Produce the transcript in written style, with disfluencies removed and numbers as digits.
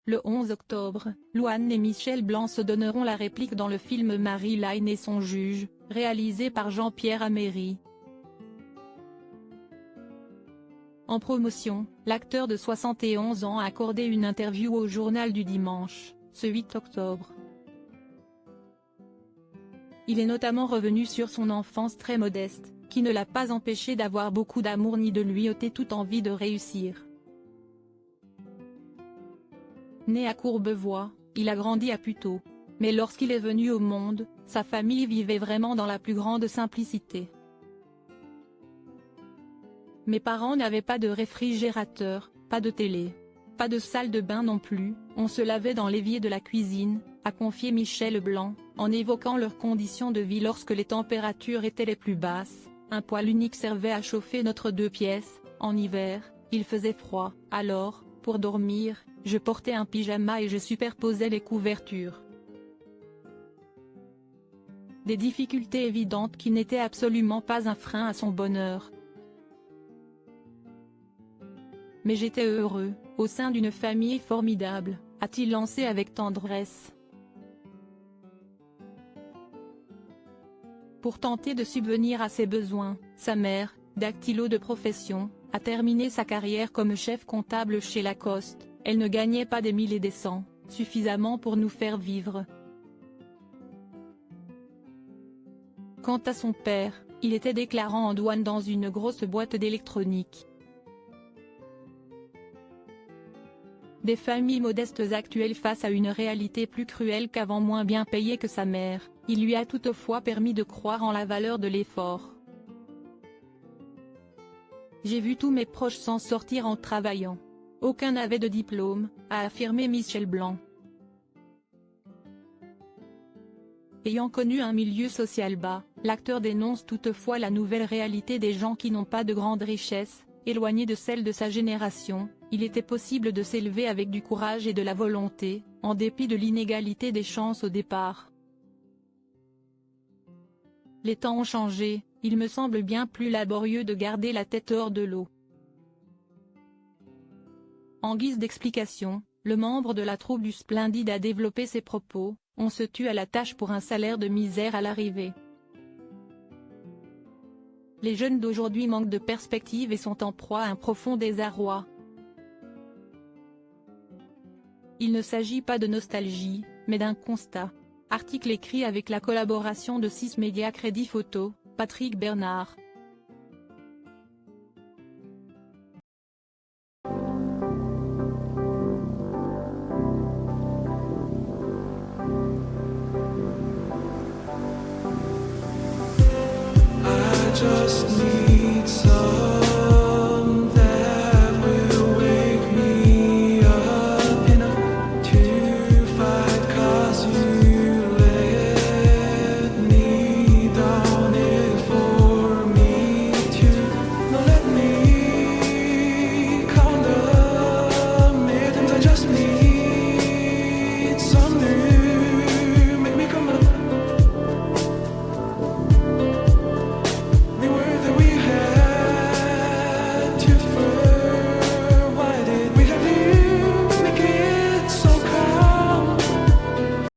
Le 11 octobre, Louane et Michel Blanc se donneront la réplique dans le film Marie-Line et son juge, réalisé par Jean-Pierre Améry. En promotion, l'acteur de 71 ans a accordé une interview au Journal du Dimanche, ce 8 octobre. Il est notamment revenu sur son enfance très modeste, qui ne l'a pas empêché d'avoir beaucoup d'amour ni de lui ôter toute envie de réussir. Né à Courbevoie, il a grandi à Puteaux. Mais lorsqu'il est venu au monde, sa famille vivait vraiment dans la plus grande simplicité. Mes parents n'avaient pas de réfrigérateur, pas de télé. Pas de salle de bain non plus, on se lavait dans l'évier de la cuisine, a confié Michel Blanc, en évoquant leurs conditions de vie lorsque les températures étaient les plus basses. Un poêle unique servait à chauffer notre 2 pièces, en hiver, il faisait froid, alors, pour dormir, je portais un pyjama et je superposais les couvertures. Des difficultés évidentes qui n'étaient absolument pas un frein à son bonheur. Mais j'étais heureux, au sein d'une famille formidable, a-t-il lancé avec tendresse. Pour tenter de subvenir à ses besoins, sa mère, dactylo de profession, a terminé sa carrière comme chef comptable chez Lacoste. Elle ne gagnait pas des 1000 et des 100, suffisamment pour nous faire vivre. Quant à son père, il était déclarant en douane dans une grosse boîte d'électronique. Des familles modestes actuelles face à une réalité plus cruelle qu'avant, moins bien payée que sa mère, il lui a toutefois permis de croire en la valeur de l'effort. J'ai vu tous mes proches s'en sortir en travaillant. Aucun n'avait de diplôme, a affirmé Michel Blanc. Ayant connu un milieu social bas, l'acteur dénonce toutefois la nouvelle réalité des gens qui n'ont pas de grandes richesses, éloignés de celle de sa génération. Il était possible de s'élever avec du courage et de la volonté, en dépit de l'inégalité des chances au départ. Les temps ont changé, il me semble bien plus laborieux de garder la tête hors de l'eau. En guise d'explication, le membre de la troupe du Splendide a développé ses propos: on se tue à la tâche pour un salaire de misère à l'arrivée. Les jeunes d'aujourd'hui manquent de perspective et sont en proie à un profond désarroi. Il ne s'agit pas de nostalgie, mais d'un constat. Article écrit avec la collaboration de 6 médias Crédit Photo, Patrick Bernard. I just need some